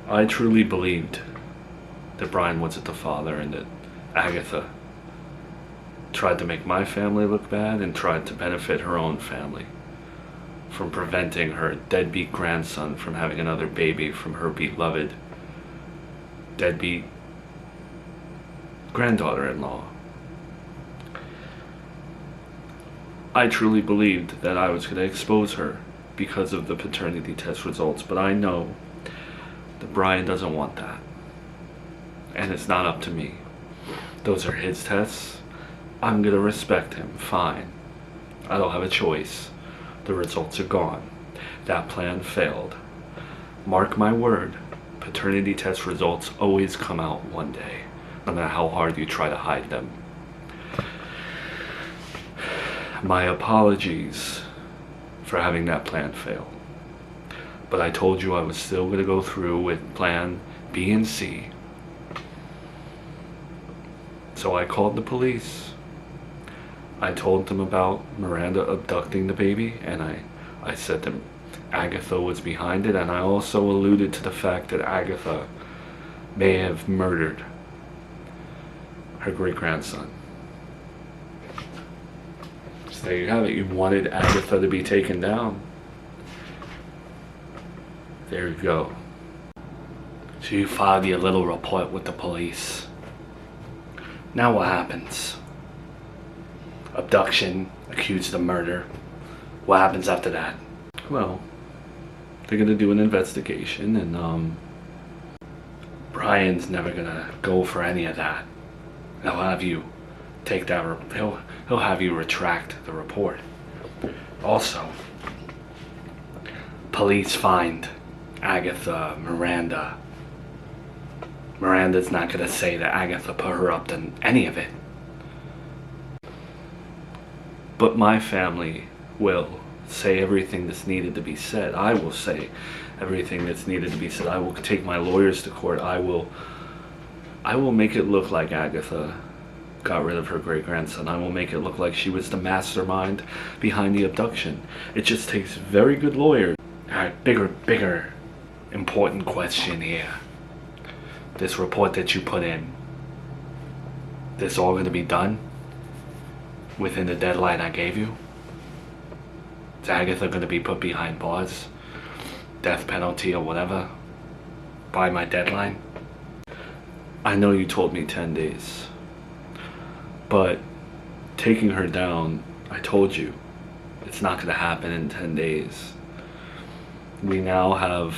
I truly believed that Brian wasn't the father and that Agatha tried to make my family look bad and tried to benefit her own family from preventing her deadbeat grandson from having another baby from her beloved deadbeat granddaughter-in-law. I truly believed that I was going to expose her because of the paternity test results, but I know that Brian doesn't want that. And it's not up to me. Those are his tests. I'm going to respect him, fine. I don't have a choice. The results are gone. That plan failed. Mark my word, paternity test results always come out one day, no matter how hard you try to hide them. My apologies for having that plan fail. But I told you I was still going to go through with plan B and C. So I called the police. I told them about Miranda abducting the baby, and I said that Agatha was behind it, and I also alluded to the fact that Agatha may have murdered her great-grandson. So there you have it. You wanted Agatha to be taken down. There you go. So you filed your little report with the police. Now what happens? Abduction, accused of murder. What happens after that? Well, they're gonna do an investigation, and Brian's never gonna go for any of that. He'll have you take that. He'll have you retract the report. Also, police find Agatha, Miranda. Miranda's not gonna say that Agatha put her up to any of it. But my family will say everything that's needed to be said. I will say everything that's needed to be said. I will take my lawyers to court. I will make it look like Agatha got rid of her great-grandson. I will make it look like she was the mastermind behind the abduction. It just takes very good lawyers. Alright, bigger, important question here. This report that you put in, this all going to be done within the deadline I gave you? Is Agatha going to be put behind bars, death penalty or whatever, by my deadline? I know you told me 10 days, but taking her down, I told you, it's not going to happen in 10 days. We now have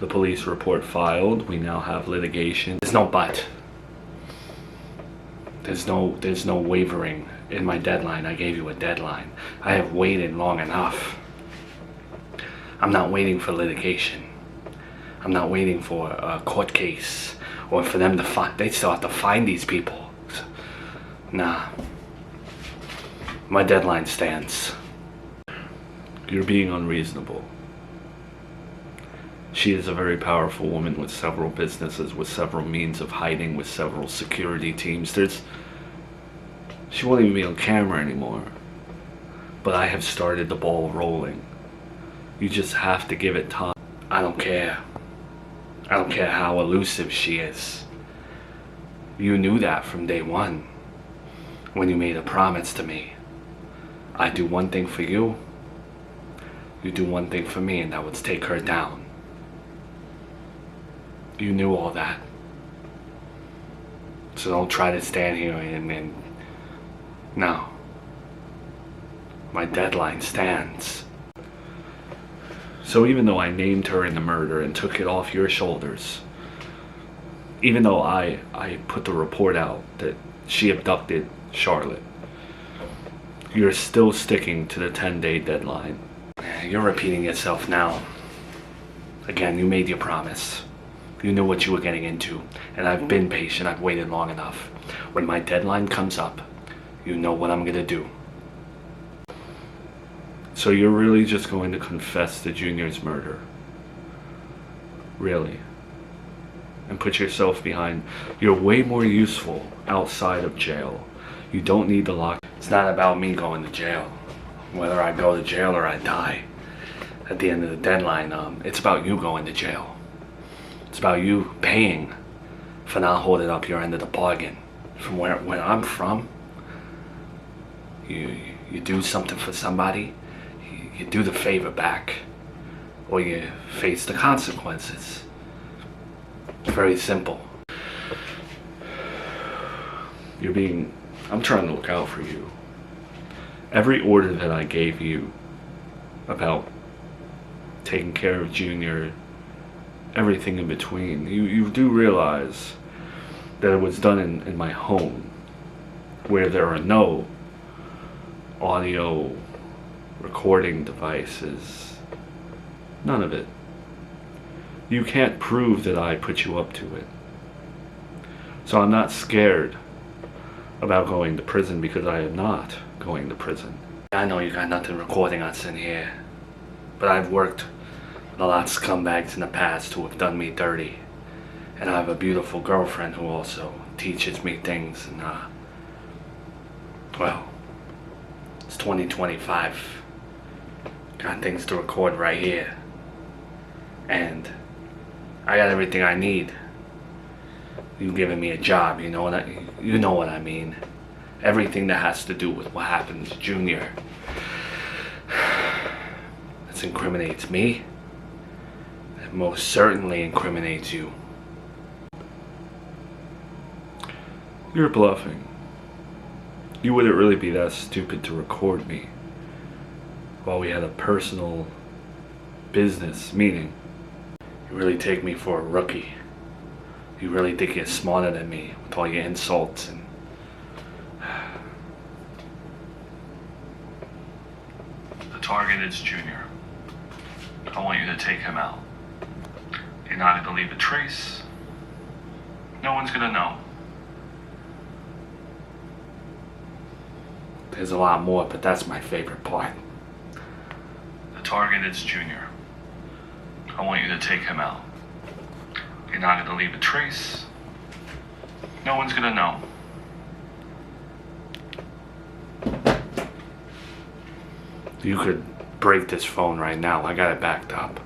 the police report filed. We now have litigation. There's no but. There's no wavering in my deadline. I gave you a deadline. I have waited long enough. I'm not waiting for litigation. I'm not waiting for a court case or for them to find. They still have to find these people. Nah. My deadline stands. You're being unreasonable. She is a very powerful woman with several businesses, with several means of hiding, with several security teams. She won't even be on camera anymore. But I have started the ball rolling. You just have to give it time. I don't care. I don't care how elusive she is. You knew that from day one, when you made a promise to me. I do one thing for you, you do one thing for me, and that was take her down. You knew all that. So don't try to stand here and no. My deadline stands. So even though I named her in the murder and took it off your shoulders, even though I put the report out that she abducted Charlotte, you're still sticking to the 10-day deadline. You're repeating yourself now. Again, you made your promise. You knew what you were getting into, and I've been patient. I've waited long enough. When my deadline comes up, you know what I'm gonna do. So you're really just going to confess to Junior's murder? Really? And put yourself behind. You're way more useful outside of jail. You don't need the lock. It's not about me going to jail. Whether I go to jail or I die at the end of the deadline, it's about you going to jail. It's about you paying for not holding up your end of the bargain. From where I'm from, you do something for somebody, you do the favor back, or you face the consequences. It's very simple. I'm trying to look out for you. Every order that I gave you about taking care of Junior, everything in between, you do realize that it was done in my home, where there are no audio recording devices. None of it. You can't prove that I put you up to it. So I'm not scared about going to prison, because I am not going to prison. I know you got nothing recording us in here, but I've worked with a lot of scumbags in the past who have done me dirty. And I have a beautiful girlfriend who also teaches me things, and well, it's 2025. Got things to record right here. And I got everything I need. You giving me a job, you know what I mean. Everything that has to do with what happened to Junior. This incriminates me. It most certainly incriminates you. You're bluffing. You wouldn't really be that stupid to record me while we had a personal business meeting. You really take me for a rookie. You really think you're smarter than me with all your insults and... The target is Junior. I want you to take him out. You're not going to leave a trace. No one's going to know. There's a lot more, but that's my favorite part. The target is Junior. I want you to take him out. You're not going to leave a trace. No one's going to know. You could break this phone right now. I got it backed up.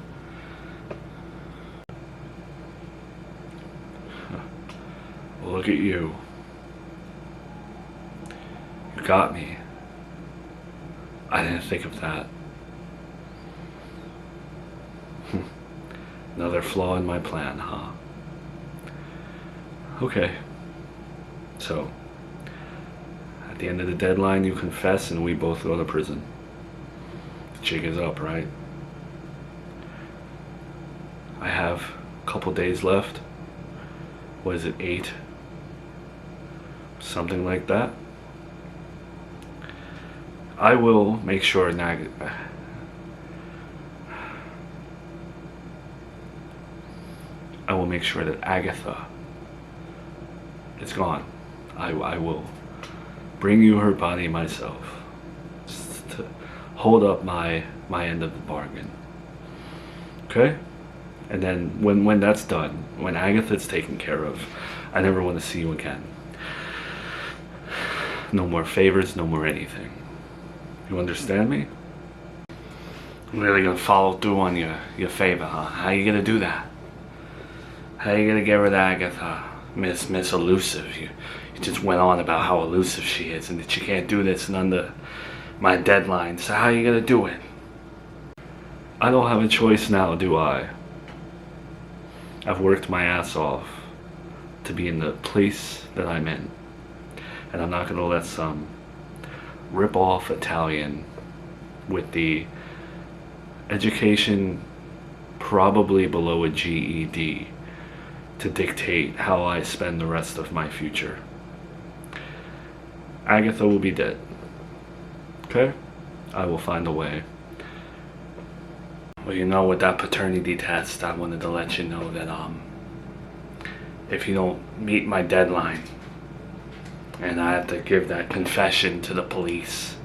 Well, look at you. You got me. I didn't think of that. Another flaw in my plan, huh? Okay. So, at the end of the deadline, you confess and we both go to prison. The jig is up, right? I have a couple days left. What is it, 8? Something like that. I will make sure I will make sure that Agatha is gone. I will bring you her body myself, just to hold up my end of the bargain. Okay? And then when that's done, when Agatha's taken care of, I never want to see you again. No more favors, no more anything. You understand me? I'm really gonna follow through on your favor, huh? How you gonna do that? How you gonna get rid of Agatha? Miss Elusive. You just went on about how elusive she is and that you can't do this and under my deadline. So how you gonna do it? I don't have a choice now, do I? I've worked my ass off to be in the place that I'm in. And I'm not gonna let some rip-off Italian with the education probably below a GED to dictate how I spend the rest of my future. Agatha will be dead. Okay? I will find a way. Well, you know, with that paternity test, I wanted to let you know that if you don't meet my deadline and I have to give that confession to the police,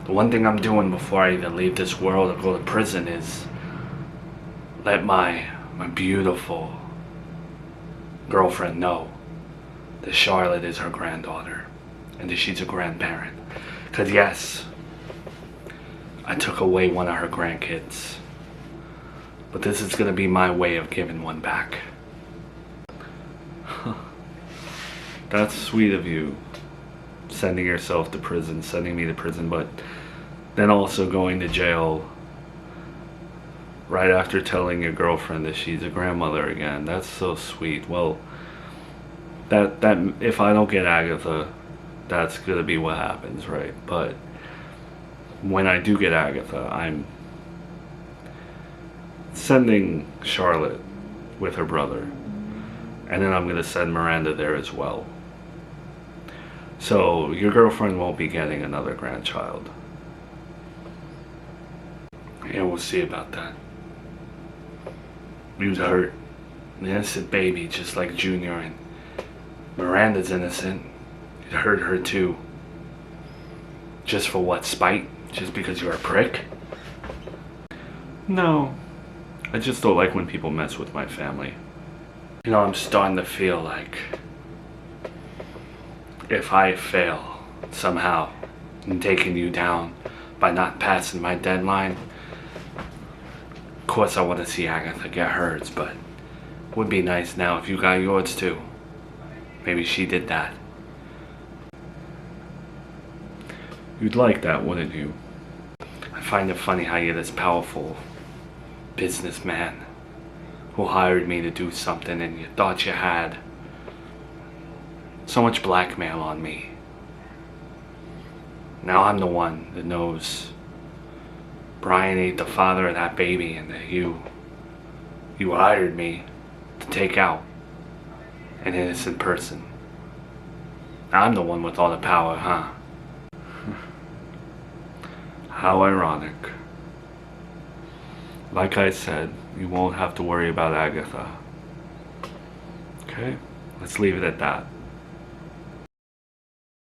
the one thing I'm doing before I even leave this world or go to prison is let my beautiful girlfriend know that Charlotte is her granddaughter and that she's a grandparent. Because yes, I took away one of her grandkids. But this is gonna be my way of giving one back. That's sweet of you, sending yourself to prison, sending me to prison, but then also going to jail right after telling your girlfriend that she's a grandmother again. That's so sweet. Well, that if I don't get Agatha, that's gonna be what happens, right? But when I do get Agatha, I'm sending Charlotte with her brother, and then I'm gonna send Miranda there as well. So your girlfriend won't be getting another grandchild. Yeah, we'll see about that. You'd hurt an innocent baby just like Junior, and Miranda's innocent. You'd hurt her too. Just for what, spite? Just because you're a prick? No. I just don't like when people mess with my family. You know, I'm starting to feel like if I fail somehow in taking you down by not passing my deadline, of course I want to see Agatha get hers, but it would be nice now if you got yours too. Maybe she did that. You'd like that, wouldn't you? I find it funny how you're this powerful businessman who hired me to do something and you thought you had so much blackmail on me. Now I'm the one that knows Brian ain't the father of that baby, and that you hired me to take out an innocent person. I'm the one with all the power, huh? How ironic. Like I said, you won't have to worry about Agatha. Okay? Let's leave it at that.